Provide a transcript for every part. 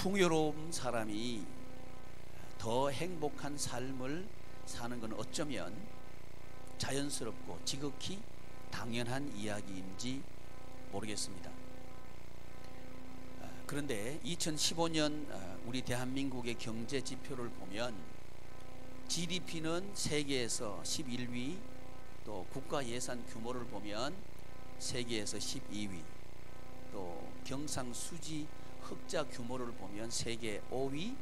풍요로운 사람이 더 행복한 삶을 사는 건 어쩌면 자연스럽고 지극히 당연한 이야기인지 모르겠습니다. 그런데 2015년 우리 대한민국의 경제 지표를 보면 GDP는 세계에서 11위, 또 국가 예산 규모를 보면 세계에서 12위, 또 경상수지 흑자 규모를 보면 세계 5위,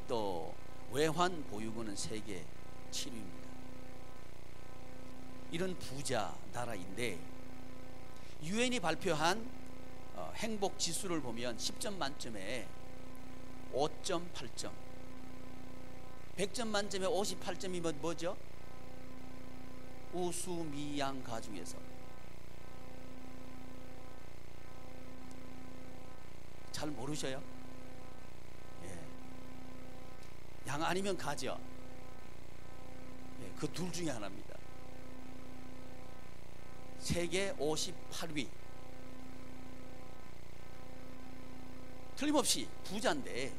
또 외환 보유고는 세계 7위입니다. 이런 부자 나라인데 유엔이 발표한 행복 지수를 보면 10점 만점에 5.8점, 100점 만점에 58점이면 뭐죠? 우수미양가 중에서 잘 모르셔요? 예. 양 아니면 가죠. 예, 그 둘 중에 하나입니다. 세계 58위. 틀림없이 부자인데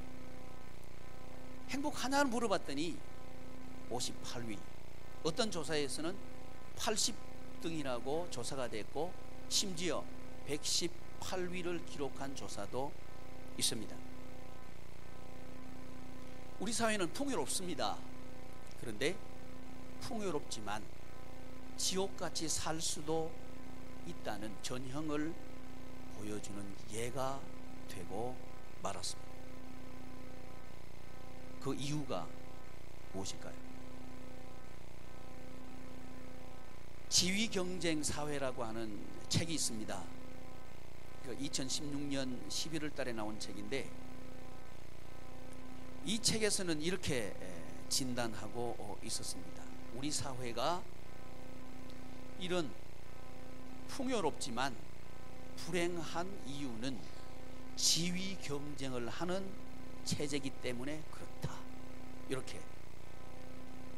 행복하냐를 물어봤더니 58위. 어떤 조사에서는 80등이라고 조사가 됐고 심지어 118위를 기록한 조사도 있습니다. 우리 사회는 풍요롭습니다. 그런데 풍요롭지만 지옥같이 살 수도 있다는 전형을 보여주는 예가 되고 말았습니다. 그 이유가 무엇일까요? 지위경쟁 사회라고 하는 책이 있습니다. 2016년 11월 달에 나온 책인데 이 책에서는 이렇게 진단하고 있었습니다. 우리 사회가 이런 풍요롭지만 불행한 이유는 지위 경쟁을 하는 체제이기 때문에 그렇다. 이렇게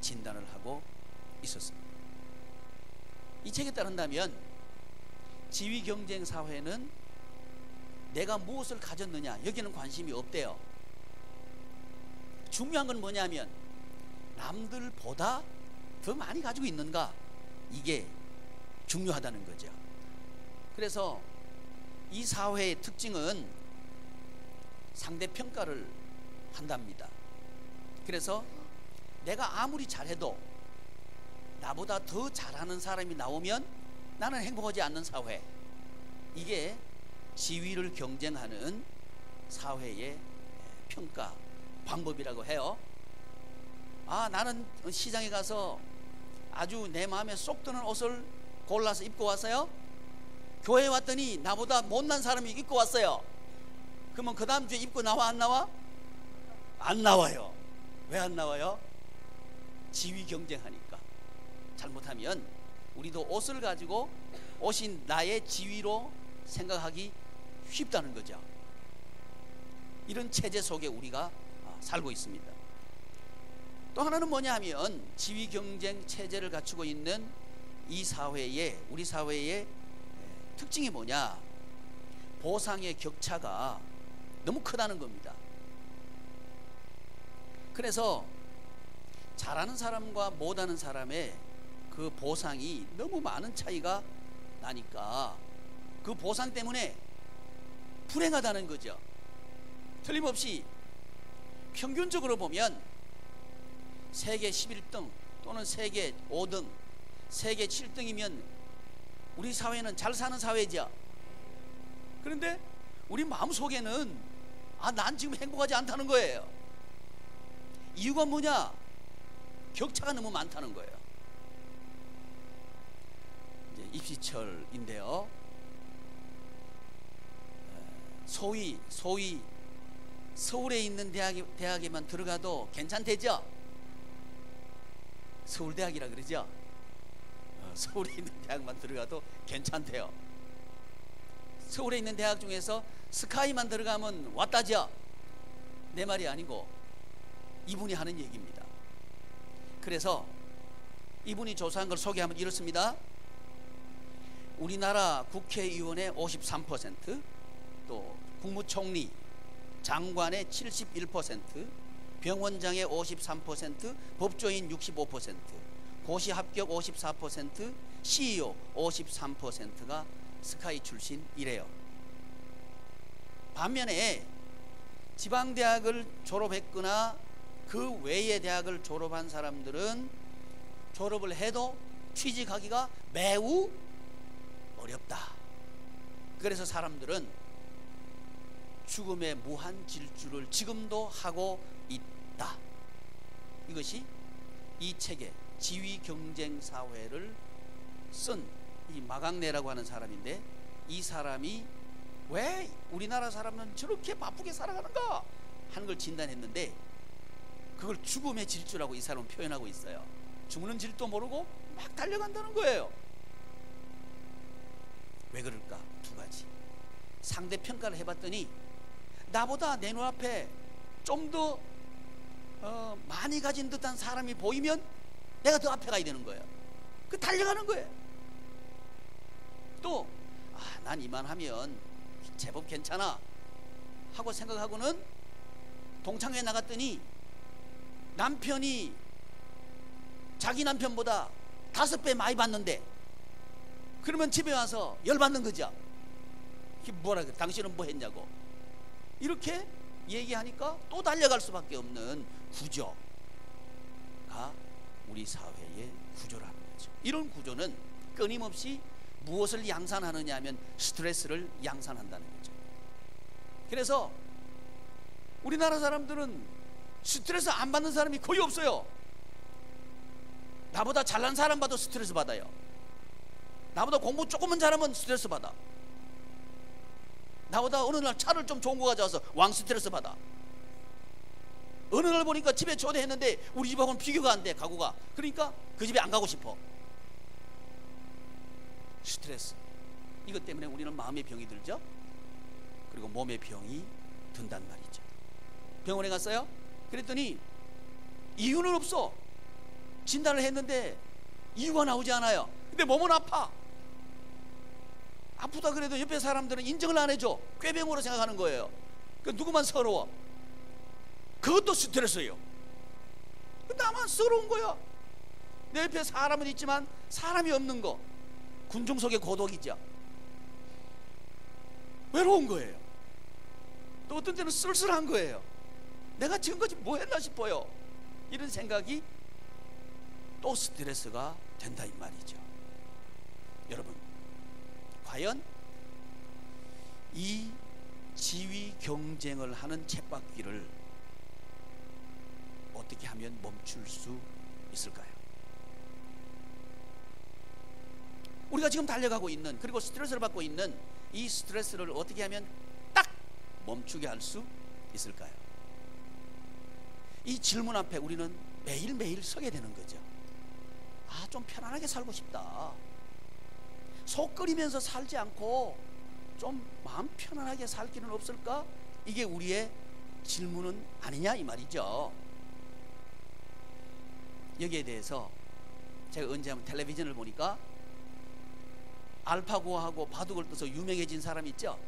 진단을 하고 있었습니다. 이 책에 따른다면 지위 경쟁 사회는 내가 무엇을 가졌느냐 여기는 관심이 없대요. 중요한 건 뭐냐면 남들보다 더 많이 가지고 있는가, 이게 중요하다는 거죠. 그래서 이 사회의 특징은 상대평가를 한답니다. 그래서 내가 아무리 잘해도 나보다 더 잘하는 사람이 나오면 나는 행복하지 않는 사회, 이게 지위를 경쟁하는 사회의 평가 방법이라고 해요. 나는 시장에 가서 아주 내 마음에 쏙 드는 옷을 골라서 입고 왔어요. 교회에 왔더니 나보다 못난 사람이 입고 왔어요. 그러면 그 다음 주에 입고 나와 안 나와? 안 나와요. 왜 안 나와요? 지위 경쟁하니까. 잘못하면 우리도 옷을 가지고 옷이 나의 지위로 생각하기 쉽다는 거죠. 이런 체제 속에 우리가 살고 있습니다. 또 하나는 뭐냐 하면 지위 경쟁 체제를 갖추고 있는 이 사회의, 우리 사회의 특징이 뭐냐? 보상의 격차가 너무 크다는 겁니다. 그래서 잘하는 사람과 못하는 사람의 그 보상이 너무 많은 차이가 나니까 그 보상 때문에 불행하다는 거죠. 틀림없이 평균적으로 보면 세계 11등 또는 세계 5등, 세계 7등이면 우리 사회는 잘 사는 사회죠. 그런데 우리 마음속에는 난 지금 행복하지 않다는 거예요. 이유가 뭐냐? 격차가 너무 많다는 거예요. 이제 입시철인데요. 소위 서울에 있는 대학에만 들어가도 괜찮대죠? 서울대학이라 그러죠? 서울에 있는 대학만 들어가도 괜찮대요. 서울에 있는 대학 중에서 스카이만 들어가면 왔다죠? 내 말이 아니고 이분이 하는 얘기입니다. 그래서 이분이 조사한 걸 소개하면 이렇습니다. 우리나라 국회의원의 53%, 또 국무총리, 장관의 71%, 병원장의 53%, 법조인 65%, 고시 합격 54%, CEO 53%가 스카이 출신이래요. 반면에 지방대학을 졸업했거나 그 외의 대학을 졸업한 사람들은 졸업을 해도 취직하기가 매우 어렵다. 그래서 사람들은 죽음의 무한 질주를 지금도 하고 있다. 이것이 이 책의 지위 경쟁 사회를 쓴 이 마강네라고 하는 사람인데, 이 사람이 왜 우리나라 사람은 저렇게 바쁘게 살아가는가 하는 걸 진단했는데, 그걸 죽음의 질주라고 이 사람은 표현하고 있어요. 죽는 질도 모르고 막 달려간다는 거예요. 왜 그럴까? 두 가지. 상대 평가를 해봤더니 나보다 내 눈앞에 좀 더 많이 가진 듯한 사람이 보이면 내가 더 앞에 가야 되는 거예요. 그 달려가는 거예요. 또 난 이만하면 제법 괜찮아 하고 생각하고는 동창회 나갔더니 남편이 자기 남편보다 5배 많이 받는데, 그러면 집에 와서 열받는 거죠. 이게 뭐라 그래, 당신은 뭐 했냐고. 이렇게 얘기하니까 또 달려갈 수밖에 없는 구조가 우리 사회의 구조라는 거죠. 이런 구조는 끊임없이 무엇을 양산하느냐 하면 스트레스를 양산한다는 거죠. 그래서 우리나라 사람들은 스트레스 안 받는 사람이 거의 없어요. 나보다 잘난 사람 봐도 스트레스 받아요. 나보다 공부 조금만 잘하면 스트레스 받아. 나보다 어느 날 차를 좀 좋은 거 가져와서 왕 스트레스 받아. 어느 날 보니까 집에 초대했는데 우리 집하고는 비교가 안 돼, 가구가. 그러니까 그 집에 안 가고 싶어. 스트레스. 이것 때문에 우리는 마음의 병이 들죠. 그리고 몸의 병이 든단 말이죠. 병원에 갔어요. 그랬더니 이유는 없어. 진단을 했는데 이유가 나오지 않아요. 근데 몸은 아파. 아프다 그래도 옆에 사람들은 인정을 안 해줘. 꾀병으로 생각하는 거예요. 그 누구만 서러워. 그것도 스트레스예요. 나만 서러운 거야. 내 옆에 사람은 있지만 사람이 없는 거, 군중 속의 고독이죠. 외로운 거예요. 또 어떤 때는 쓸쓸한 거예요. 내가 지금까지 뭐 했나 싶어요. 이런 생각이 또 스트레스가 된다 이 말이죠. 여러분, 과연 이 지위 경쟁을 하는 쳇바퀴를 어떻게 하면 멈출 수 있을까요? 우리가 지금 달려가고 있는, 그리고 스트레스를 받고 있는 이 스트레스를 어떻게 하면 딱 멈추게 할 수 있을까요? 이 질문 앞에 우리는 매일매일 서게 되는 거죠. 좀 편안하게 살고 싶다. 속 끓이면서 살지 않고 좀 마음 편안하게 살 길은 없을까? 이게 우리의 질문은 아니냐 이 말이죠. 여기에 대해서 제가 언제 한번 텔레비전을 보니까 알파고하고 바둑을 떠서 유명해진 사람 있죠.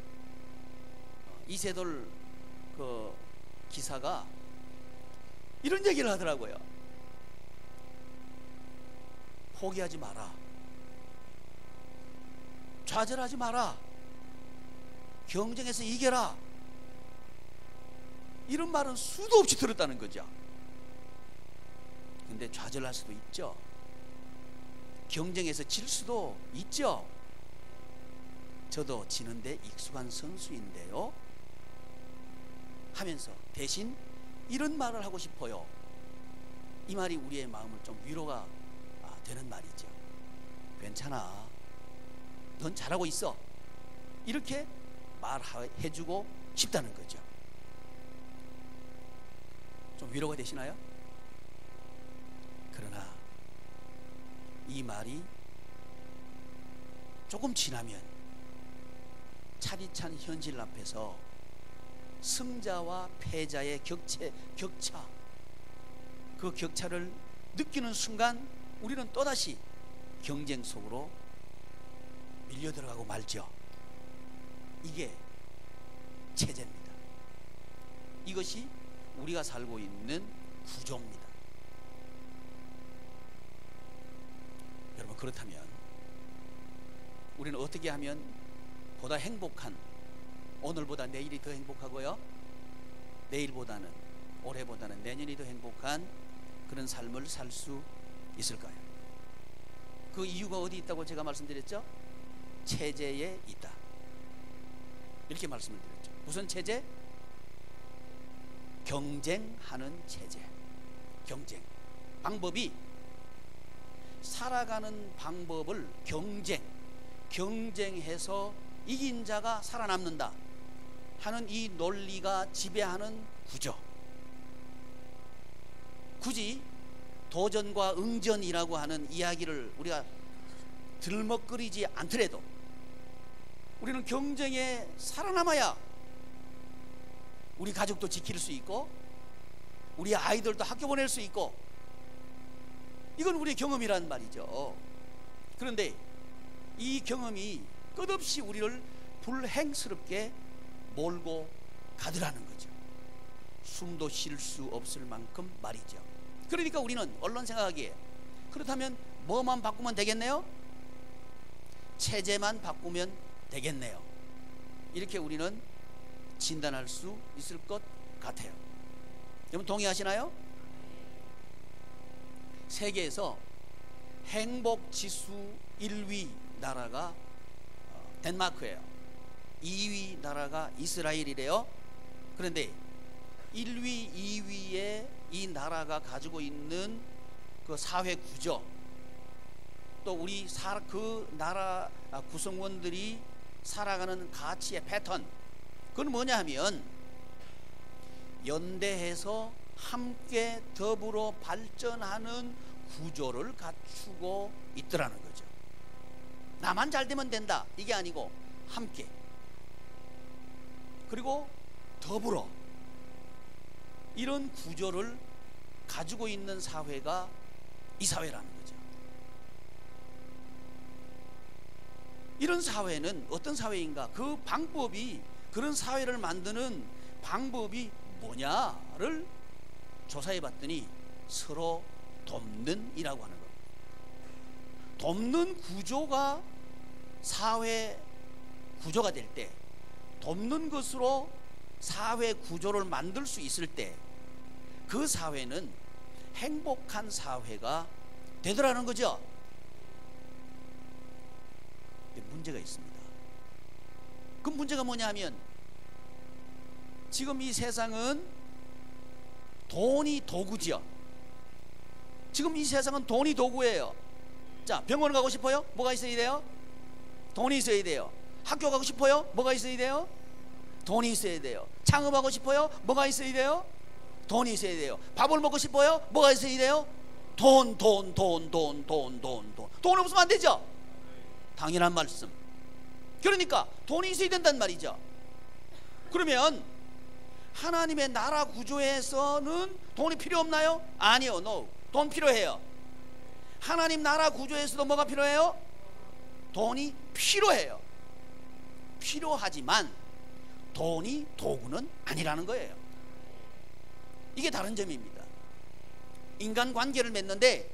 이세돌 그 기사가 이런 얘기를 하더라고요. 포기하지 마라. 좌절하지 마라. 경쟁에서 이겨라. 이런 말은 수도 없이 들었다는 거죠. 근데 좌절할 수도 있죠. 경쟁에서 질 수도 있죠. 저도 지는데 익숙한 선수인데요 하면서 대신 이런 말을 하고 싶어요. 이 말이 우리의 마음을 좀 위로가 되는 말이죠. 괜찮아. 넌 잘하고 있어. 이렇게 말해주고 싶다는 거죠. 좀 위로가 되시나요? 그러나 이 말이 조금 지나면 차디찬 현실 앞에서 승자와 패자의 격차, 그 격차를 느끼는 순간 우리는 또다시 경쟁 속으로 밀려 들어가고 말죠. 이게 체제입니다. 이것이 우리가 살고 있는 구조입니다. 여러분, 그렇다면 우리는 어떻게 하면 보다 행복한, 오늘보다 내일이 더 행복하고요, 내일보다는, 올해보다는 내년이 더 행복한 그런 삶을 살 수 있을까요? 그 이유가 어디 있다고 제가 말씀드렸죠? 체제에 있다, 이렇게 말씀을 드렸죠. 무슨 체제? 경쟁하는 체제. 경쟁 방법이, 살아가는 방법을 경쟁해서 이긴 자가 살아남는다 하는 이 논리가 지배하는 구조. 굳이 도전과 응전이라고 하는 이야기를 우리가 들먹거리지 않더라도 우리는 경쟁에 살아남아야 우리 가족도 지킬 수 있고 우리 아이들도 학교 보낼 수 있고, 이건 우리의 경험이란 말이죠. 그런데 이 경험이 끝없이 우리를 불행스럽게 몰고 가더라는 거죠. 숨도 쉴 수 없을 만큼 말이죠. 그러니까 우리는 언론 생각하기에, 그렇다면 뭐만 바꾸면 되겠네요? 체제만 바꾸면 되겠네요. 이렇게 우리는 진단할 수 있을 것 같아요. 여러분 동의하시나요? 세계에서 행복지수 1위 나라가 덴마크예요. 2위 나라가 이스라엘이래요. 그런데 1위, 2위에 이 나라가 가지고 있는 그 사회 구조, 또 우리 그 나라 구성원들이 살아가는 가치의 패턴, 그건 뭐냐 하면 연대해서 함께 더불어 발전하는 구조를 갖추고 있더라는 거죠. 나만 잘 되면 된다, 이게 아니고 함께, 그리고 더불어, 이런 구조를 가지고 있는 사회가 이 사회라는 거죠. 이런 사회는 어떤 사회인가? 그 방법이, 그런 사회를 만드는 방법이 뭐냐를 조사해 봤더니 서로 돕는 이라고 하는 겁니다. 돕는 구조가 사회 구조가 될 때, 돕는 것으로 사회 구조를 만들 수 있을 때, 그 사회는 행복한 사회가 되더라는 거죠. 문제가 있습니다. 그 문제가 뭐냐 하면, 지금 이 세상은 돈이 도구죠. 지금 이 세상은 돈이 도구예요. 자, 병원 가고 싶어요? 뭐가 있어야 돼요? 돈이 있어야 돼요. 학교 가고 싶어요? 뭐가 있어야 돼요? 돈이 있어야 돼요. 창업하고 싶어요? 뭐가 있어야 돼요? 돈이 있어야 돼요. 밥을 먹고 싶어요? 뭐가 있어야 돼요? 돈. 돈 없으면 안 되죠? 당연한 말씀. 그러니까 돈이 있어야 된단 말이죠. 그러면 하나님의 나라 구조에서는 돈이 필요 없나요? 아니요. No. 돈 필요해요. 하나님 나라 구조에서도 뭐가 필요해요? 돈이 필요해요. 필요하지만 돈이 도구는 아니라는 거예요. 이게 다른 점입니다. 인간관계를 맺는데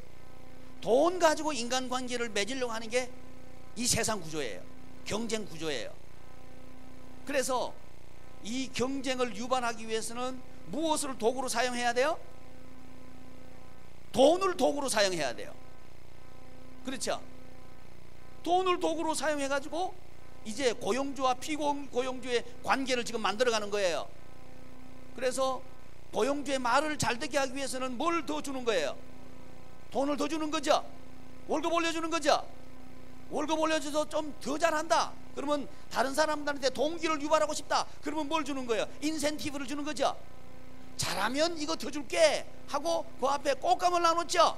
돈 가지고 인간관계를 맺으려고 하는 게 이 세상 구조예요. 경쟁 구조예요. 그래서 이 경쟁을 유발하기 위해서는 무엇을 도구로 사용해야 돼요? 돈을 도구로 사용해야 돼요. 그렇죠? 돈을 도구로 사용해 가지고 이제 고용주와 피고용주의 관계를 지금 만들어가는 거예요. 그래서 고용주의 말을 잘 듣게 하기 위해서는 뭘 더 주는 거예요? 돈을 더 주는 거죠. 월급 올려주는 거죠. 월급 올려줘서 좀 더 잘한다, 그러면 다른 사람들한테 동기를 유발하고 싶다, 그러면 뭘 주는 거예요? 인센티브를 주는 거죠. 잘하면 이거 더 줄게 하고 그 앞에 꽃감을 나눴죠.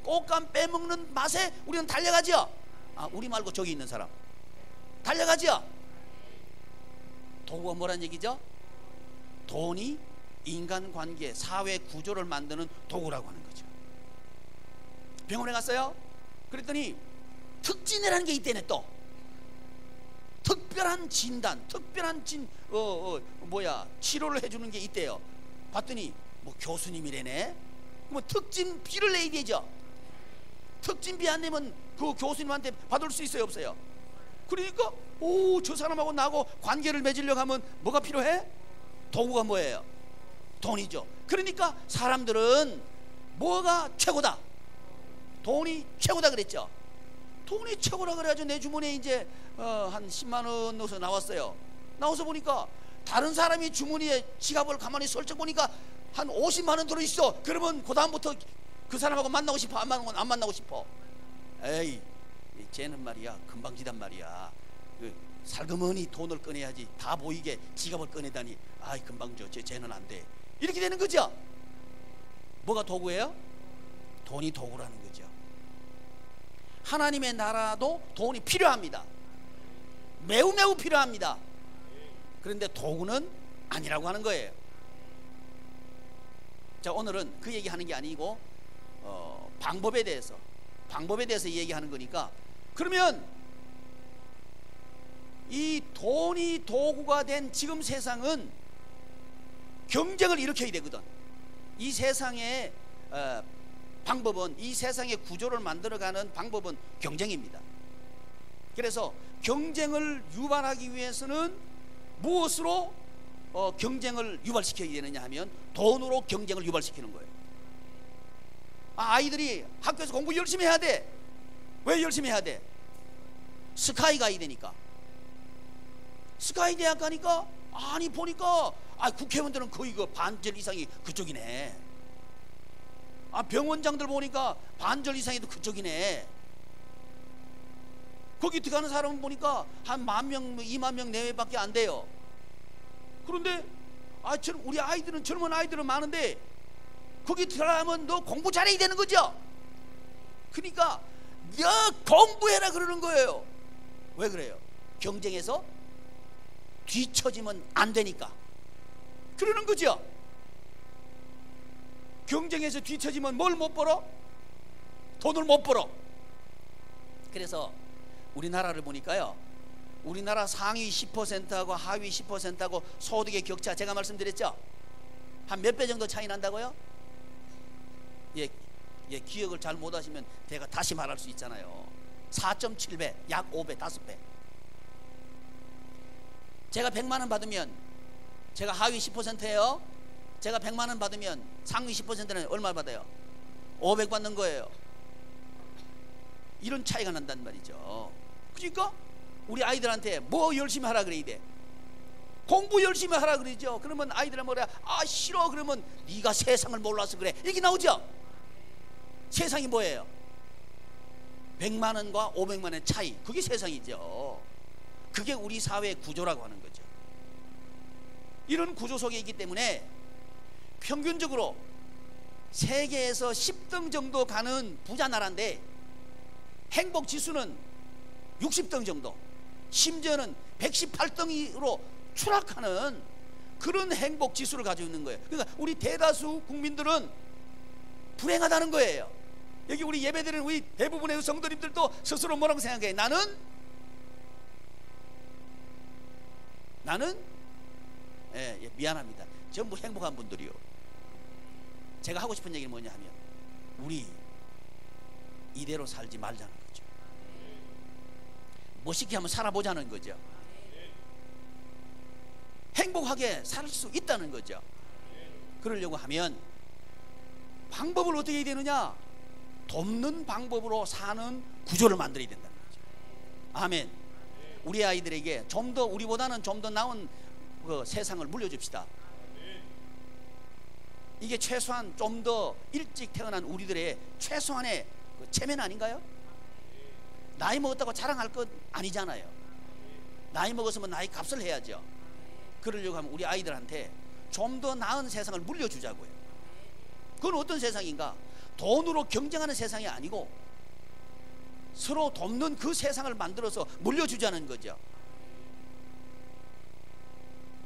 꽃감 빼먹는 맛에 우리는 달려가죠. 아, 우리 말고 저기 있는 사람 달려가죠. 도구가 뭐란 얘기죠? 돈이 인간관계, 사회 구조를 만드는 도구라고 하는 거죠. 병원에 갔어요. 그랬더니 특진이라는 게 있대네. 또 특별한 특별한 진단, 특별한 치료를 해주는 게 있대요. 봤더니 뭐 교수님이래네. 그러면 특진비를 내야 되죠. 특진비 안 내면 그 교수님한테 받을 수 있어요, 없어요? 그러니까 저 사람하고 나하고 관계를 맺으려고 하면 뭐가 필요해? 도구가 뭐예요? 돈이죠. 그러니까 사람들은 뭐가 최고다? 돈이 최고다 그랬죠. 돈이 최고라 그래가지고 내 주머니에 이제 한 10만 원 넣어서 나왔어요. 나와서 보니까 다른 사람이 주머니에 지갑을 가만히 슬쩍 보니까 한 50만 원 들어있어. 그러면 그 다음부터 그 사람하고 만나고 싶어? 안 만나고 싶어? 에이, 쟤는 말이야 금방지단 말이야. 살그머니 돈을 꺼내야지. 다 보이게 지갑을 꺼내다니, 아이 금방 쟤는 안 돼. 이렇게 되는 거죠. 뭐가 도구예요? 돈이 도구라는 거죠. 하나님의 나라도 돈이 필요합니다. 매우 매우 필요합니다. 그런데 도구는 아니라고 하는 거예요. 자, 오늘은 그 얘기하는 게 아니고 방법에 대해서 얘기하는 거니까, 그러면 이 돈이 도구가 된 지금 세상은 경쟁을 일으켜야 되거든. 이 세상의 방법은, 이 세상의 구조를 만들어가는 방법은 경쟁입니다. 그래서 경쟁을 유발하기 위해서는 무엇으로 경쟁을 유발시켜야 되느냐 하면 돈으로 경쟁을 유발시키는 거예요. 아이들이 학교에서 공부 열심히 해야 돼. 왜 열심히 해야 돼? 스카이 가야 되니까. 스카이 대학 가니까 아니 보니까 국회의원들은 거의 그 반절 이상이 그쪽이네. 병원장들 보니까 반절 이상이 그쪽이네. 거기 들어가는 사람은 보니까 한 10,000명, 20,000명 내외밖에 안 돼요. 그런데 우리 아이들은, 젊은 아이들은 많은데 거기 들어가면 너 공부 잘해야 되는 거죠. 그러니까 너 공부해라 그러는 거예요. 왜 그래요? 경쟁에서 뒤처지면 안 되니까 그러는 거죠. 경쟁에서 뒤처지면 뭘 못 벌어? 돈을 못 벌어. 그래서 우리나라를 보니까요, 우리나라 상위 10%하고 하위 10%하고 소득의 격차, 제가 말씀드렸죠? 한 몇 배 정도 차이 난다고요? 기억을 잘 못하시면 제가 다시 말할 수 있잖아요. 4.7배, 약 5배, 5배. 제가 100만 원 받으면, 제가 하위 10%예요. 제가 100만 원 받으면 상위 10%는 얼마 받아요? 500 받는 거예요. 이런 차이가 난단 말이죠. 그러니까 우리 아이들한테 뭐 열심히 하라 그래야 돼? 공부 열심히 하라 그러죠. 그러면 아이들은 뭐래? 싫어. 그러면 네가 세상을 몰라서 그래. 이렇게 나오죠. 세상이 뭐예요? 100만 원과 500만 원의 차이, 그게 세상이죠. 그게 우리 사회의 구조라고 하는 거죠. 이런 구조 속에 있기 때문에 평균적으로 세계에서 10등 정도 가는 부자 나라인데 행복 지수는 60등 정도, 심지어는 118등으로 추락하는 그런 행복 지수를 가지고 있는 거예요. 그러니까 우리 대다수 국민들은 불행하다는 거예요. 여기 우리 예배드리는 우리 대부분의 성도님들도 스스로 뭐라고 생각해요? 나는 미안합니다. 전부 행복한 분들이요. 제가 하고 싶은 얘기는 뭐냐 하면 우리 이대로 살지 말자는 거죠. 멋있게 한번 살아보자는 거죠. 행복하게 살 수 있다는 거죠. 그러려고 하면 방법을 어떻게 해야 되느냐? 돕는 방법으로 사는 구조를 만들어야 된다는 거죠. 아멘. 우리 아이들에게 좀 더, 우리보다는 좀 더 나은 그 세상을 물려줍시다. 이게 최소한 좀 더 일찍 태어난 우리들의 최소한의 그 체면 아닌가요? 나이 먹었다고 자랑할 것 아니잖아요. 나이 먹었으면 나이 값을 해야죠. 그러려고 하면 우리 아이들한테 좀 더 나은 세상을 물려주자고요. 그건 어떤 세상인가? 돈으로 경쟁하는 세상이 아니고 서로 돕는 그 세상을 만들어서 물려주자는 거죠.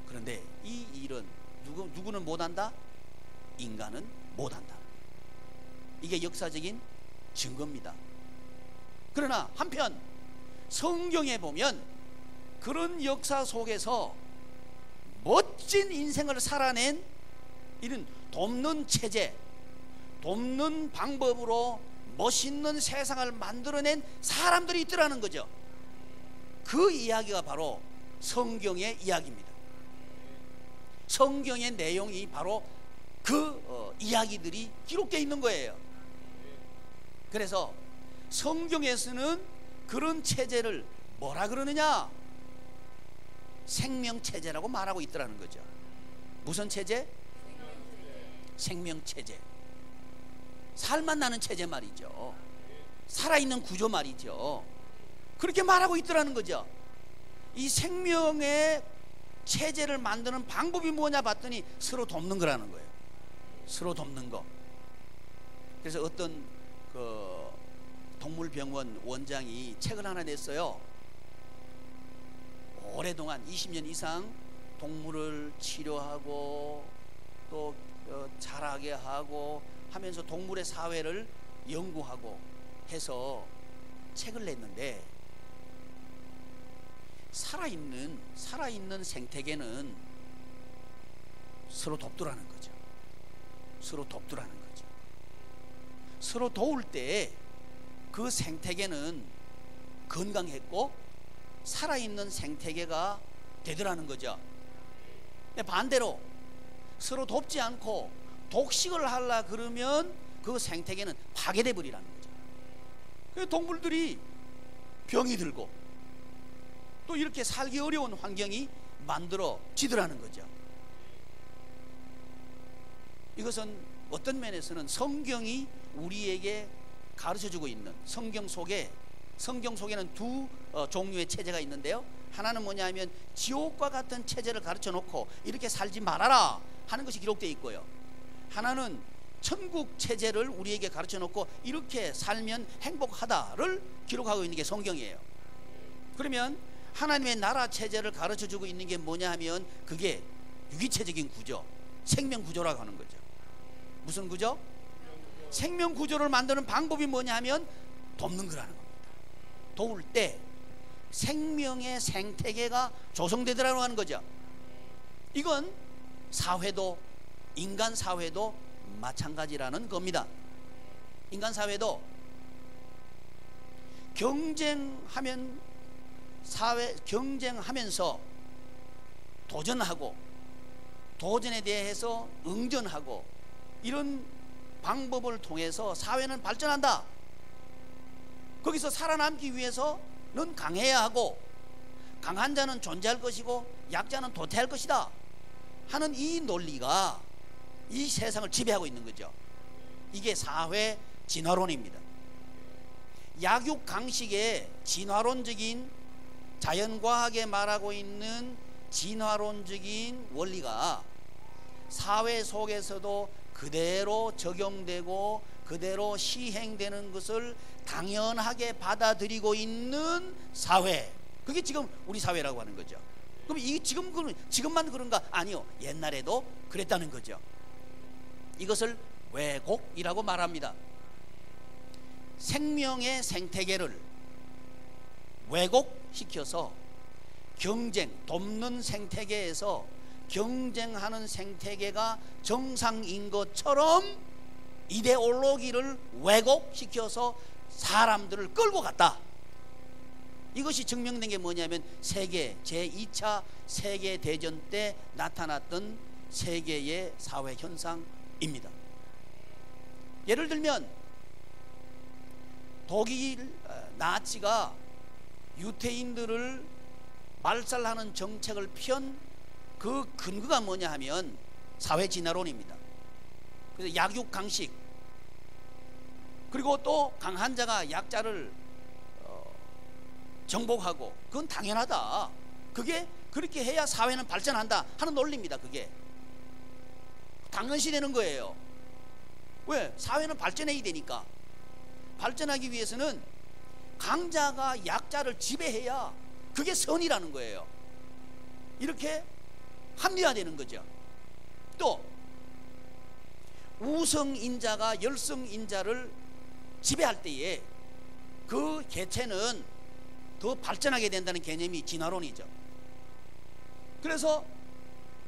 그런데 이 일은 누구는 못한다? 인간은 못한다. 이게 역사적인 증거입니다. 그러나 한편 성경에 보면 그런 역사 속에서 멋진 인생을 살아낸 이런 돕는 체제, 돕는 방법으로 멋있는 세상을 만들어낸 사람들이 있더라는 거죠. 그 이야기가 바로 성경의 이야기입니다. 성경의 내용이 바로 그 이야기들이 기록되어 있는 거예요. 그래서 성경에서는 그런 체제를 뭐라 그러느냐? 생명체제라고 말하고 있더라는 거죠. 무슨 체제? 생명체제. 살만 나는 체제 말이죠. 살아있는 구조 말이죠. 그렇게 말하고 있더라는 거죠. 이 생명의 체제를 만드는 방법이 뭐냐 봤더니 서로 돕는 거라는 거예요. 서로 돕는 거. 그래서 어떤 그 동물병원 원장이 책을 하나 냈어요. 오랫동안 20년 이상 동물을 치료하고 또 자라게 하고 하면서 동물의 사회를 연구하고 해서 책을 냈는데, 살아있는 생태계는 서로 돕더라는 거죠. 서로 돕더라는 거죠. 서로 도울 때 그 생태계는 건강했고 살아있는 생태계가 되더라는 거죠. 근데 반대로 서로 돕지 않고 독식을 하려 그러면 그 생태계는 파괴돼 버리라는 거죠. 그래서 동물들이 병이 들고 또 이렇게 살기 어려운 환경이 만들어지더라는 거죠. 이것은 어떤 면에서는 성경이 우리에게 가르쳐주고 있는, 성경 속에는 두 종류의 체제가 있는데요. 하나는 뭐냐면 지옥과 같은 체제를 가르쳐 놓고 이렇게 살지 말아라 하는 것이 기록되어 있고요. 하나는 천국 체제를 우리에게 가르쳐 놓고 이렇게 살면 행복하다를 기록하고 있는 게 성경이에요. 그러면 하나님의 나라 체제를 가르쳐 주고 있는 게 뭐냐 하면 그게 유기체적인 구조, 생명 구조라고 하는 거죠. 무슨 구조? 생명 구조를 만드는 방법이 뭐냐 하면 돕는 거라는 겁니다. 도울 때 생명의 생태계가 조성되더라고 하는 거죠. 이건 사회도, 인간 사회도 마찬가지라는 겁니다. 인간 사회도 경쟁하면서 도전하고 도전에 대해서 응전하고 이런 방법을 통해서 사회는 발전한다. 거기서 살아남기 위해서는 강해야 하고 강한 자는 존재할 것이고 약자는 도태할 것이다 하는 이 논리가 이 세상을 지배하고 있는 거죠. 이게 사회 진화론입니다. 약육강식의 진화론적인, 자연과학에 말하고 있는 진화론적인 원리가 사회 속에서도 그대로 적용되고 그대로 시행되는 것을 당연하게 받아들이고 있는 사회, 그게 지금 우리 사회라고 하는 거죠. 그럼 이 지금만 그런가? 아니요, 옛날에도 그랬다는 거죠. 이것을 왜곡이라고 말합니다. 생명의 생태계를 왜곡시켜서 경쟁, 돕는 생태계에서 경쟁하는 생태계가 정상인 것처럼 이데올로기를 왜곡시켜서 사람들을 끌고 갔다. 이것이 증명된 게 뭐냐면 세계 제2차 세계대전 때 나타났던 세계의 사회 현상입니다. 예를 들면 독일 나치가 유태인들을 말살하는 정책을 편 그 근거가 뭐냐 하면 사회 진화론입니다. 그래서 약육강식, 그리고 또 강한 자가 약자를 정복하고 그건 당연하다. 그게 그렇게 해야 사회는 발전한다 하는 논리입니다. 그게 당연시 되는 거예요. 왜? 사회는 발전해야 되니까. 발전하기 위해서는 강자가 약자를 지배해야 그게 선이라는 거예요. 이렇게 합리화되는 거죠. 또 우성인자가 열성인자를 지배할 때에 그 개체는 더 발전하게 된다는 개념이 진화론이죠. 그래서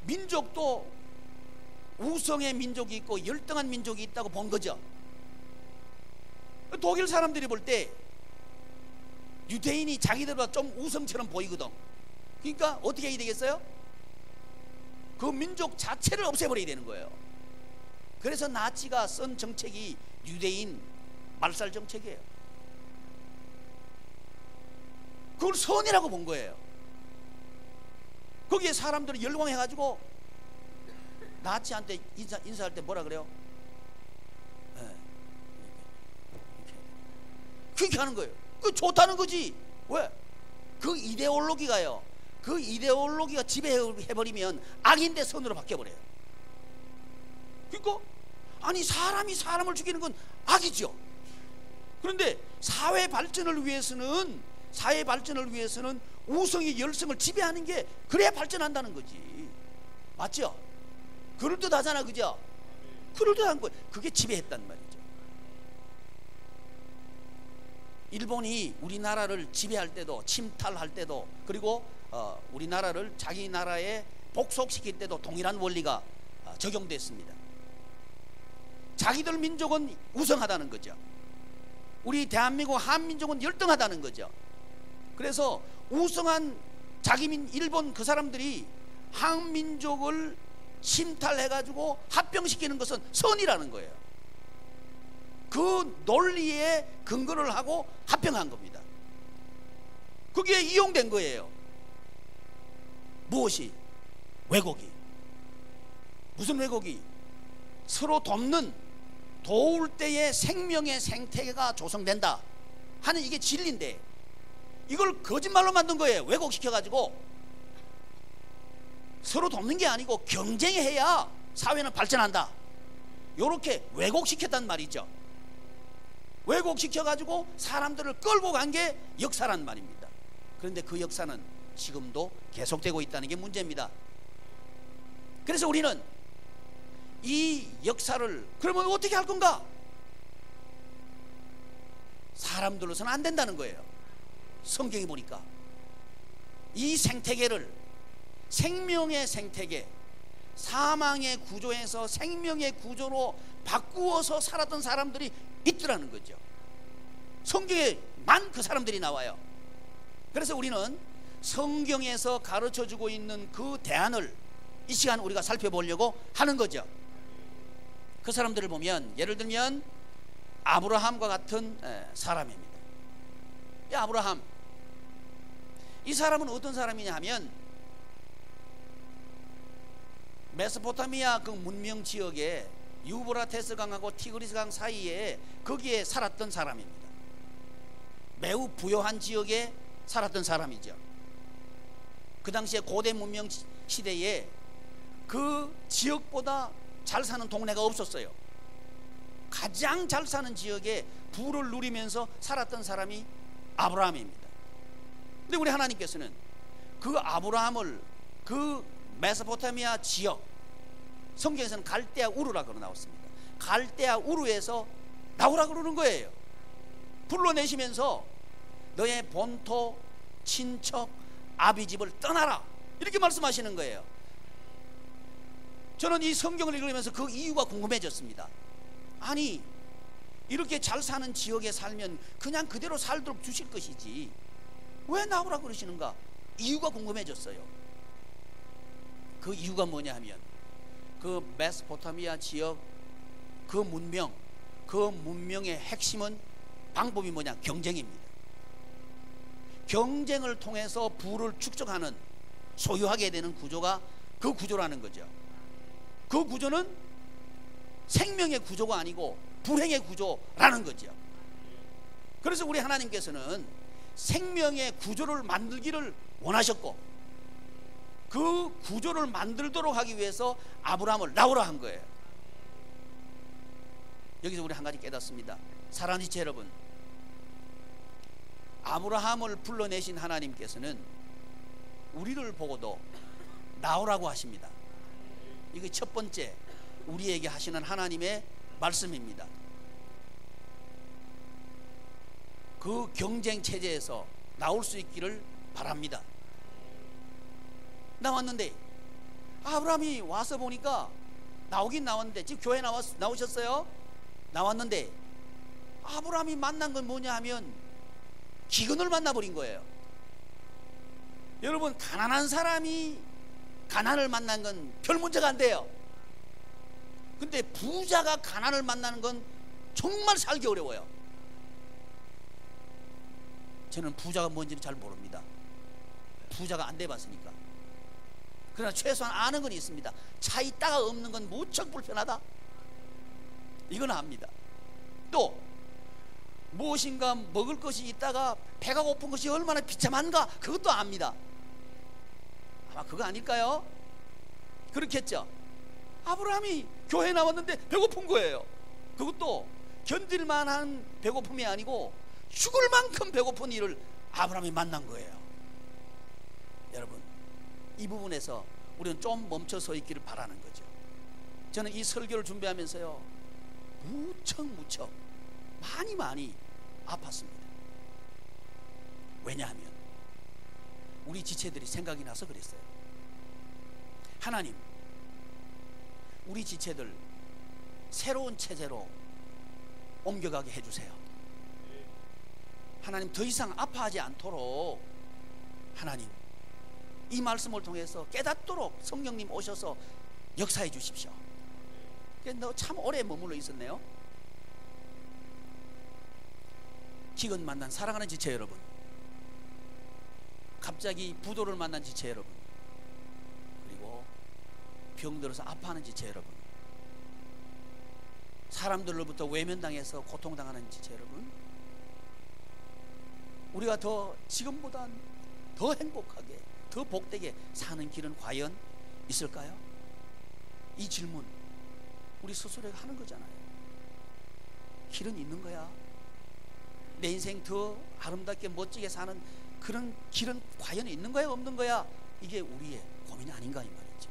민족도 우성의 민족이 있고 열등한 민족이 있다고 본 거죠. 독일 사람들이 볼 때 유대인이 자기들보다 좀 우성처럼 보이거든. 그러니까 어떻게 해야 되겠어요? 그 민족 자체를 없애버려야 되는 거예요. 그래서 나치가 쓴 정책이 유대인 말살 정책이에요. 그걸 선이라고 본 거예요. 거기에 사람들이 열광해가지고 나치한테 인사할 때 뭐라 그래요? 그렇게 하는 거예요. 그 좋다는 거지. 왜? 그 이데올로기가요, 그 이데올로기가 지배해버리면 악인데 선으로 바뀌어버려요. 그러니까 아니 사람이 사람을 죽이는 건 악이죠. 그런데 사회 발전을 위해서는 우성이 열성을 지배하는 게 그래야 발전한다는 거지. 맞죠? 그럴듯하잖아, 그죠? 그럴듯한 거, 그게 지배했단 말이죠. 일본이 우리나라를 지배할 때도, 침탈할 때도, 그리고 우리나라를 자기 나라에 복속시킬 때도 동일한 원리가 적용됐습니다. 자기들 민족은 우성하다는 거죠. 우리 대한민국 한민족은 열등하다는 거죠. 그래서 우성한 일본 그 사람들이 한민족을 침탈해가지고 합병시키는 것은 선이라는 거예요. 그 논리에 근거를 하고 합병한 겁니다. 그게 이용된 거예요. 무엇이? 왜곡이. 무슨 왜곡이? 서로 도울 때에 생명의 생태계가 조성된다 하는 이게 진리인데, 이걸 거짓말로 만든 거예요. 왜곡시켜가지고. 서로 돕는 게 아니고 경쟁해야 사회는 발전한다, 요렇게 왜곡시켰단 말이죠. 왜곡시켜가지고 사람들을 끌고 간 게 역사란 말입니다. 그런데 그 역사는 지금도 계속되고 있다는 게 문제입니다. 그래서 우리는 이 역사를 그러면 어떻게 할 건가? 사람들로서는 안 된다는 거예요. 성경에 보니까 이 생태계를 생명의 생태계, 사망의 구조에서 생명의 구조로 바꾸어서 살았던 사람들이 있더라는 거죠. 성경에만 그 사람들이 나와요. 그래서 우리는 성경에서 가르쳐주고 있는 그 대안을 이 시간 우리가 살펴보려고 하는 거죠. 그 사람들을 보면, 예를 들면 아브라함과 같은 사람입니다. 이 아브라함, 이 사람은 어떤 사람이냐 하면 메소포타미아 그 문명 지역에 유브라테스 강하고 티그리스 강 사이에 거기에 살았던 사람입니다. 매우 부유한 지역에 살았던 사람이죠. 그 당시에 고대 문명 시대에 그 지역보다 잘 사는 동네가 없었어요. 가장 잘 사는 지역에 부를 누리면서 살았던 사람이 아브라함입니다. 근데 우리 하나님께서는 그 아브라함을 그 메소포타미아 지역, 성경에서는 갈대아 우르라고 나왔습니다. 갈대아 우르에서 나오라 그러는 거예요. 불러내시면서 너의 본토, 친척, 아비집을 떠나라, 이렇게 말씀하시는 거예요. 저는 이 성경을 읽으면서 그 이유가 궁금해졌습니다. 아니, 이렇게 잘 사는 지역에 살면 그냥 그대로 살도록 주실 것이지 왜 나오라 그러시는가? 이유가 궁금해졌어요. 그 이유가 뭐냐 하면 그 메소포타미아 지역 그 문명의 핵심은, 방법이 뭐냐? 경쟁입니다. 경쟁을 통해서 부를 축적하는, 소유하게 되는 구조가 그 구조라는 거죠. 그 구조는 생명의 구조가 아니고 불행의 구조라는 거죠. 그래서 우리 하나님께서는 생명의 구조를 만들기를 원하셨고, 그 구조를 만들도록 하기 위해서 아브라함을 나오라 한 거예요. 여기서 우리 한 가지 깨닫습니다. 사랑하는 지체 여러분, 아브라함을 불러내신 하나님께서는 우리를 보고도 나오라고 하십니다. 이게 첫 번째 우리에게 하시는 하나님의 말씀입니다. 그 경쟁 체제에서 나올 수 있기를 바랍니다. 나왔는데 아브라함이 와서 보니까 나오긴 나왔는데, 지금 교회 나오셨어요? 나왔는데 아브라함이 만난 건 뭐냐 하면 기근을 만나버린 거예요. 여러분, 가난한 사람이 가난을 만난 건 별 문제가 안 돼요. 근데 부자가 가난을 만나는 건 정말 살기 어려워요. 저는 부자가 뭔지는 잘 모릅니다. 부자가 안 돼봤으니까. 그러나 최소한 아는 건 있습니다. 차 있다가 없는 건 무척 불편하다, 이건 압니다. 또 무엇인가 먹을 것이 있다가 배가 고픈 것이 얼마나 비참한가, 그것도 압니다. 아마 그거 아닐까요? 그렇겠죠. 아브라함이 교회 나왔는데 배고픈 거예요. 그것도 견딜만한 배고픔이 아니고 죽을 만큼 배고픈 일을 아브라함이 만난 거예요. 여러분, 이 부분에서 우리는 좀 멈춰 서 있기를 바라는 거죠. 저는 이 설교를 준비하면서요, 무척 많이 아팠습니다. 왜냐하면 우리 지체들이 생각이 나서 그랬어요. 하나님, 우리 지체들 새로운 체제로 옮겨가게 해주세요. 하나님, 더 이상 아파하지 않도록 하나님 이 말씀을 통해서 깨닫도록 성령님 오셔서 역사해 주십시오. 너 참 오래 머물러 있었네요. 기근 만난 사랑하는 지체 여러분, 갑자기 부도를 만난 지체 여러분, 그리고 병들어서 아파하는 지체 여러분, 사람들로부터 외면당해서 고통당하는 지체 여러분, 우리가 더 지금보다 더 행복하게, 더 복되게 사는 길은 과연 있을까요? 이 질문 우리 스스로 하는 거잖아요. 길은 있는 거야? 내 인생 더 아름답게 멋지게 사는 그런 길은 과연 있는 거야, 없는 거야? 이게 우리의 고민이 아닌가, 이 말이죠.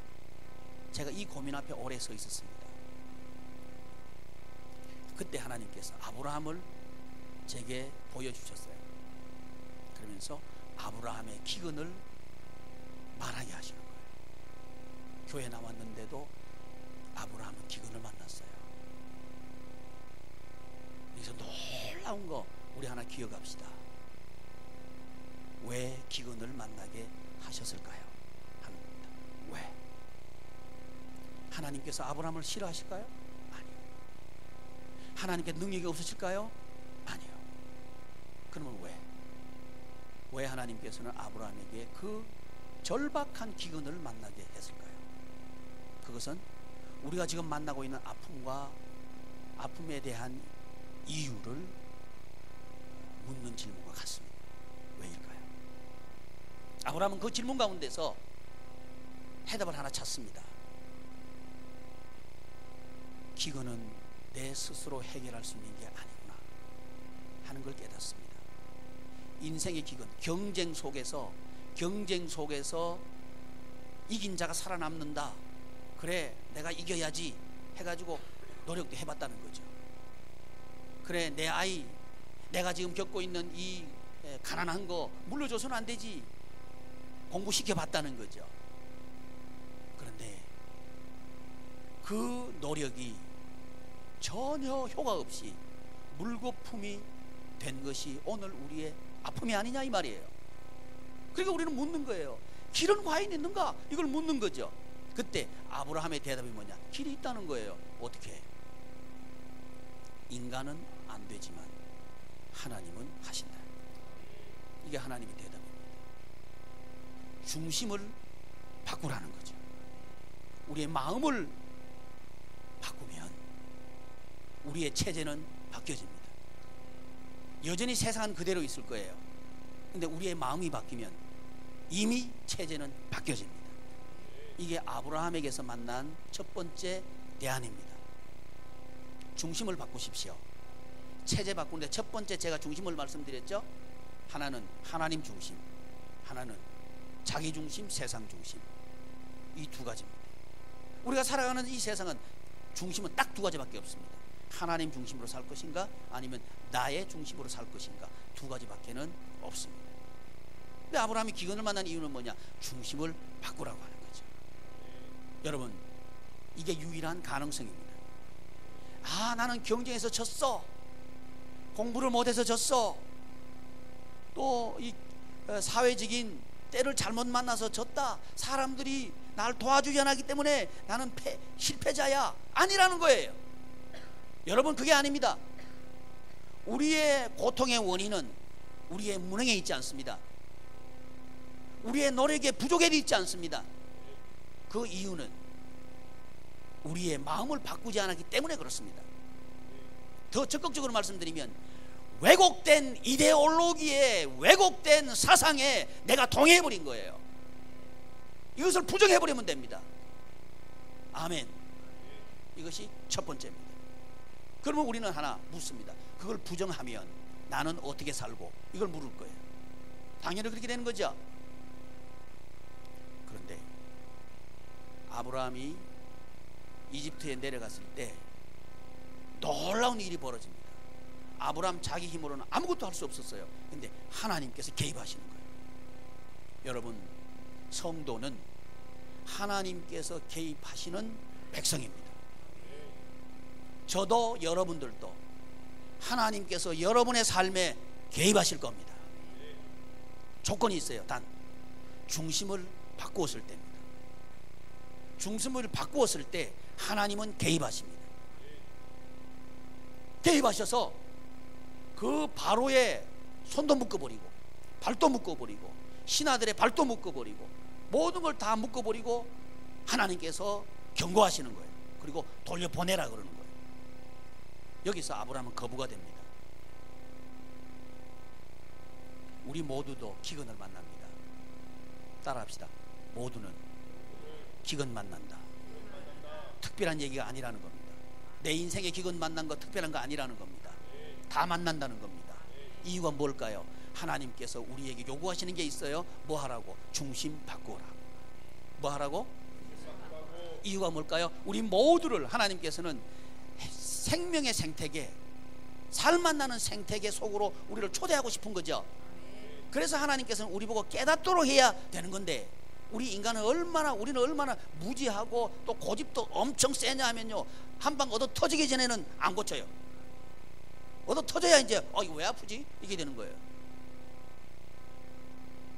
제가 이 고민 앞에 오래 서 있었습니다. 그때 하나님께서 아브라함을 제게 보여주셨어요. 그러면서 아브라함의 기근을 말하게 하시는 거예요. 교회 나왔는데도 아브라함은 기근을 만났어요. 여기서 놀라운 거 우리 하나 기억합시다. 왜 기근을 만나게 하셨을까요? 하는 겁니다. 왜? 하나님께서 아브라함을 싫어하실까요? 아니요. 하나님께 능력이 없으실까요? 아니요. 그러면 왜 하나님께서는 아브라함에게 그 절박한 기근을 만나게 했을까요? 그것은 우리가 지금 만나고 있는 아픔과 아픔에 대한 이유를 묻는 질문과 같습니다. 왜일까요? 아브라함은 그 질문 가운데서 해답을 하나 찾습니다. 기근은 내 스스로 해결할 수 있는 게 아니구나 하는 걸 깨닫습니다. 인생의 기근, 경쟁 속에서 이긴 자가 살아남는다. 그래, 내가 이겨야지 해가지고 노력도 해봤다는 거죠. 그래, 내 아이, 내가 지금 겪고 있는 이 가난한 거 물려줘서는 안 되지, 공부시켜봤다는 거죠. 그런데 그 노력이 전혀 효과 없이 물거품이 된 것이 오늘 우리의 아픔이 아니냐, 이 말이에요. 그러니까 우리는 묻는 거예요. 길은 과연 있는가? 이걸 묻는 거죠. 그때 아브라함의 대답이 뭐냐? 길이 있다는 거예요. 어떻게? 인간은 안 되지만 하나님은 하신다. 이게 하나님의 대답입니다. 중심을 바꾸라는 거죠. 우리의 마음을 바꾸면 우리의 체제는 바뀌어집니다. 여전히 세상은 그대로 있을 거예요. 근데 우리의 마음이 바뀌면 이미 체제는 바뀌어집니다. 이게 아브라함에게서 만난 첫 번째 대안입니다. 중심을 바꾸십시오. 체제 바꾸는데 첫 번째 제가 중심을 말씀드렸죠. 하나는 하나님 중심, 하나는 자기 중심, 세상 중심. 이 두 가지입니다. 우리가 살아가는 이 세상은 중심은 딱 두 가지밖에 없습니다. 하나님 중심으로 살 것인가, 아니면 나의 중심으로 살 것인가, 두 가지밖에는 없습니다. 근데 아브라함이 기근을 만난 이유는 뭐냐? 중심을 바꾼 바꾸라고 하는 거죠. 여러분, 이게 유일한 가능성입니다. 아, 나는 경쟁에서 졌어, 공부를 못해서 졌어, 또 이 사회적인 때를 잘못 만나서 졌다, 사람들이 나를 도와주지 않았기 때문에 나는 실패자야, 아니라는 거예요. 여러분, 그게 아닙니다. 우리의 고통의 원인은 우리의 무능에 있지 않습니다. 우리의 노력의 부족에 있지 않습니다. 그 이유는 우리의 마음을 바꾸지 않았기 때문에 그렇습니다. 더 적극적으로 말씀드리면, 왜곡된 이데올로기에, 왜곡된 사상에 내가 동의해버린 거예요. 이것을 부정해버리면 됩니다. 아멘. 이것이 첫 번째입니다. 그러면 우리는 하나 묻습니다. 그걸 부정하면 나는 어떻게 살고, 이걸 물을 거예요. 당연히 그렇게 되는 거죠. 그런데 아브라함이 이집트에 내려갔을 때 놀라운 일이 벌어집니다. 아브라함 자기 힘으로는 아무것도 할 수 없었어요. 근데 하나님께서 개입하시는 거예요. 여러분, 성도는 하나님께서 개입하시는 백성입니다. 저도 여러분들도 하나님께서 여러분의 삶에 개입하실 겁니다. 조건이 있어요. 단 중심을 바꾸었을 때입니다. 중심을 바꾸었을 때 하나님은 개입하십니다. 개입하셔서 그 바로의 손도 묶어버리고 발도 묶어버리고 신하들의 발도 묶어버리고 모든 걸 다 묶어버리고 하나님께서 경고하시는 거예요. 그리고 돌려보내라 그러는 거예요. 여기서 아브라함은 거부가 됩니다. 우리 모두도 기근을 만납니다. 따라합시다. 모두는 기근 만난다. 특별한 얘기가 아니라는 겁니다. 내 인생에 기근 만난 거 특별한 거 아니라는 겁니다. 다 만난다는 겁니다. 이유가 뭘까요? 하나님께서 우리에게 요구하시는 게 있어요. 뭐 하라고? 중심 바꾸라. 뭐 하라고? 이유가 뭘까요? 우리 모두를 하나님께서는 생명의 생태계, 살만 나는 생태계 속으로 우리를 초대하고 싶은 거죠. 그래서 하나님께서는 우리 보고 깨닫도록 해야 되는 건데, 우리 인간은 우리는 얼마나 무지하고 또 고집도 엄청 세냐 하면요, 한 방 얻어 터지기 전에는 안 고쳐요. 얻어 터져야 이제 이거 왜 아프지? 이게 되는 거예요.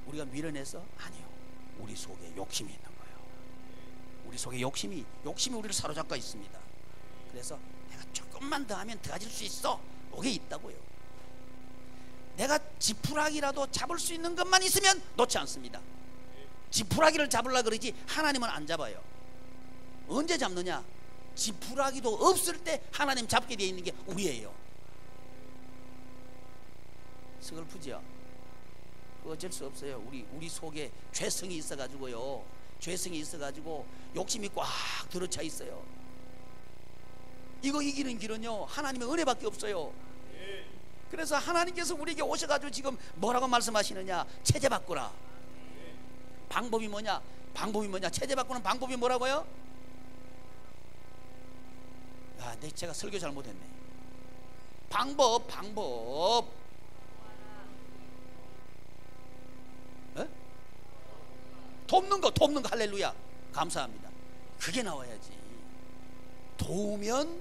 우리가 밀어내서? 아니요, 우리 속에 욕심이 있는 거예요. 우리 속에 욕심이 우리를 사로잡고 있습니다. 그래서 내가 조금만 더 하면 더 가질 수 있어, 이게 있다고요. 내가 지푸라기라도 잡을 수 있는 것만 있으면 놓지 않습니다. 지푸라기를 잡으려고 그러지 하나님은 안 잡아요. 언제 잡느냐? 지푸라기도 없을 때 하나님 잡게 되어 있는 게 우리예요. 서글프죠? 어쩔 수 없어요. 우리 속에 죄성이 있어가지고요, 죄성이 있어가지고 욕심이 꽉 들어차 있어요. 이거 이기는 길은요, 하나님의 은혜밖에 없어요. 그래서 하나님께서 우리에게 오셔가지고 지금 뭐라고 말씀하시느냐? 체제 바꾸라. 방법이 뭐냐? 체제 바꾸는 방법이 뭐라고요? 제가 설교 잘못했네. 방법. 돕는 거 할렐루야, 감사합니다. 그게 나와야지. 도우면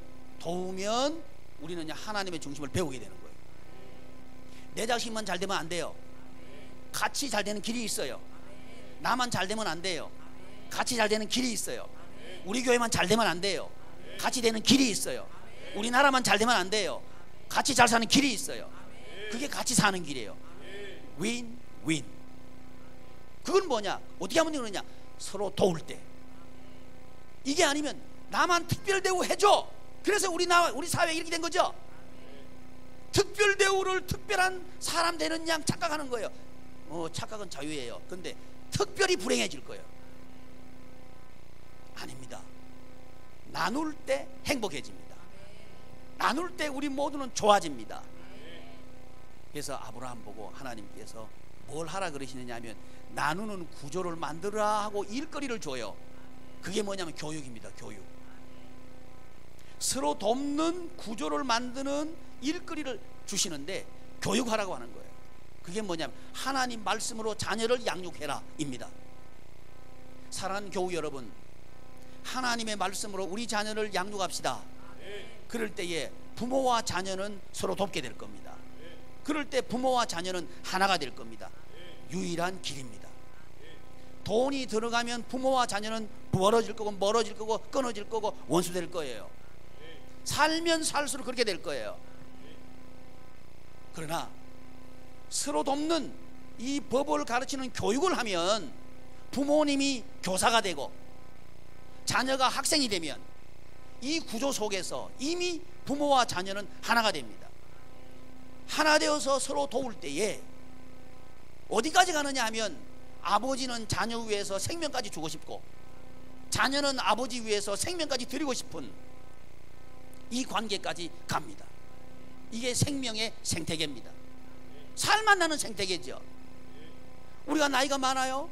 우리는 하나님의 중심을 배우게 되는 거예요. 내 자식만 잘 되면 안 돼요. 같이 잘 되는 길이 있어요. 나만 잘 되면 안 돼요. 같이 잘 되는 길이 있어요. 우리 교회만 잘 되면 안 돼요. 같이 되는 길이 있어요. 우리나라만 잘 되면 안 돼요. 같이 잘 사는 길이 있어요. 그게 같이 사는 길이에요. 윈. 그건 뭐냐? 어떻게 하면 되느냐? 서로 도울 때. 이게 아니면 나만 특별 대우해줘. 그래서 우리 사회에 이렇게 된 거죠. 특별 대우를 특별한 사람 되는 양 착각하는 거예요. 착각은 자유예요. 근데 특별히 불행해질 거예요. 아닙니다. 나눌 때 행복해집니다. 나눌 때 우리 모두는 좋아집니다. 그래서 아브라함 보고 하나님께서 뭘 하라 그러시느냐 하면, 나누는 구조를 만들어라 하고 일거리를 줘요. 그게 뭐냐면 교육입니다. 교육. 서로 돕는 구조를 만드는 일거리를 주시는데 교육하라고 하는 거예요. 그게 뭐냐면 하나님 말씀으로 자녀를 양육해라 입니다. 사랑하는 교우 여러분, 하나님의 말씀으로 우리 자녀를 양육합시다. 그럴 때에 부모와 자녀는 서로 돕게 될 겁니다. 그럴 때 부모와 자녀는 하나가 될 겁니다. 유일한 길입니다. 돈이 들어가면 부모와 자녀는 멀어질 거고 멀어질 거고 끊어질 거고 원수 될 거예요. 살면 살수록 그렇게 될 거예요. 그러나 서로 돕는 이 법을 가르치는 교육을 하면 부모님이 교사가 되고 자녀가 학생이 되면 이 구조 속에서 이미 부모와 자녀는 하나가 됩니다. 하나 되어서 서로 도울 때에 어디까지 가느냐 하면 아버지는 자녀 위해서 생명까지 주고 싶고 자녀는 아버지 위해서 생명까지 드리고 싶은 이 관계까지 갑니다. 이게 생명의 생태계입니다. 살만 나는 생태계죠. 우리가 나이가 많아요.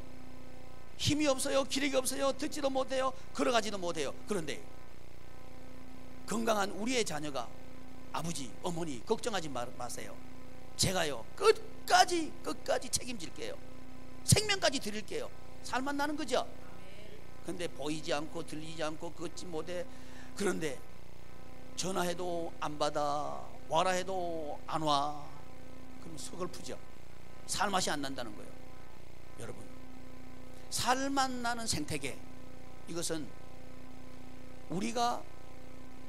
힘이 없어요. 기력이 없어요. 듣지도 못해요. 걸어가지도 못해요. 그런데 건강한 우리의 자녀가 아버지, 어머니 걱정하지 마세요. 제가요 끝까지 책임질게요. 생명까지 드릴게요. 살만 나는 거죠. 근데 보이지 않고 들리지 않고 걷지 못해. 그런데 전화해도 안 받아, 와라 해도 안 와. 그럼 서글프죠. 살맛이 안 난다는 거예요. 여러분, 살맛 나는 생태계, 이것은 우리가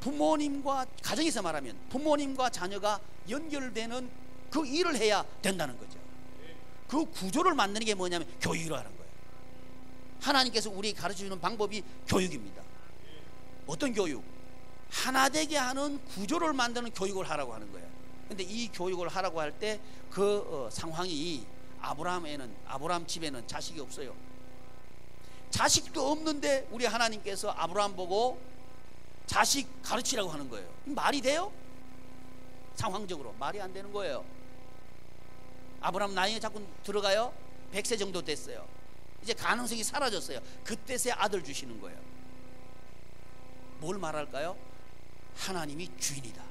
부모님과, 가정에서 말하면 부모님과 자녀가 연결되는 그 일을 해야 된다는 거죠. 그 구조를 만드는 게 뭐냐면 교육이라는 거예요. 하나님께서 우리 가르쳐주는 방법이 교육입니다. 어떤 교육? 하나 되게 하는 구조를 만드는 교육을 하라고 하는 거예요. 근데 이 교육을 하라고 할 때 그 상황이 아브라함 집에는 자식이 없어요. 자식도 없는데 우리 하나님께서 아브라함 보고 자식 가르치라고 하는 거예요. 말이 돼요? 상황적으로 말이 안 되는 거예요. 아브라함 나이가 자꾸 들어가요. 100세 정도 됐어요. 이제 가능성이 사라졌어요. 그때서야 아들 주시는 거예요. 뭘 말할까요? 하나님이 주인이다.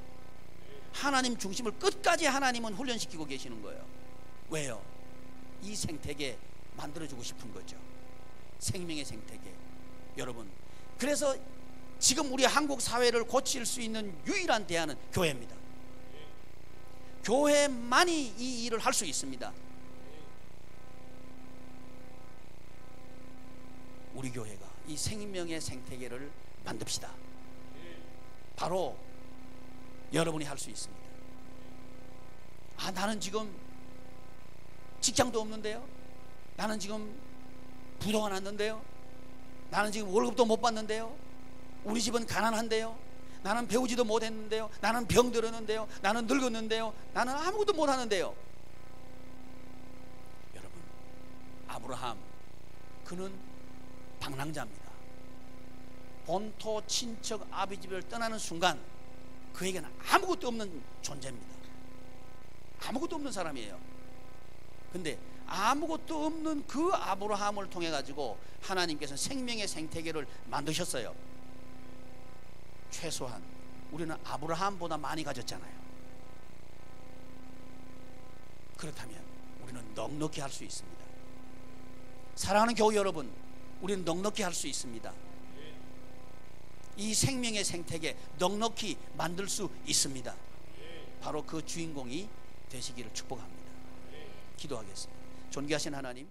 하나님 중심을 끝까지 하나님은 훈련시키고 계시는 거예요. 왜요? 이 생태계 만들어주고 싶은 거죠. 생명의 생태계. 여러분, 그래서 지금 우리 한국 사회를 고칠 수 있는 유일한 대안은 교회입니다. 교회만이 이 일을 할 수 있습니다. 우리 교회가 이 생명의 생태계를 만듭시다. 바로 여러분이 할 수 있습니다. 나는 지금 직장도 없는데요. 나는 지금 부도가 났는데요. 나는 지금 월급도 못 받는데요. 우리 집은 가난한데요. 나는 배우지도 못했는데요. 나는 병들었는데요. 나는 늙었는데요. 나는 아무것도 못하는데요. 여러분, 아브라함, 그는 방랑자입니다. 본토 친척 아비 집을 떠나는 순간 그에게는 아무것도 없는 존재입니다. 아무것도 없는 사람이에요. 근데 아무것도 없는 그 아브라함을 통해 가지고 하나님께서 생명의 생태계를 만드셨어요. 최소한 우리는 아브라함보다 많이 가졌잖아요. 그렇다면 우리는 넉넉히 할 수 있습니다. 사랑하는 교우 여러분, 우리는 넉넉히 할 수 있습니다. 이 생명의 생태계 넉넉히 만들 수 있습니다. 바로 그 주인공이 되시기를 축복합니다. 기도하겠습니다. 존귀하신 하나님,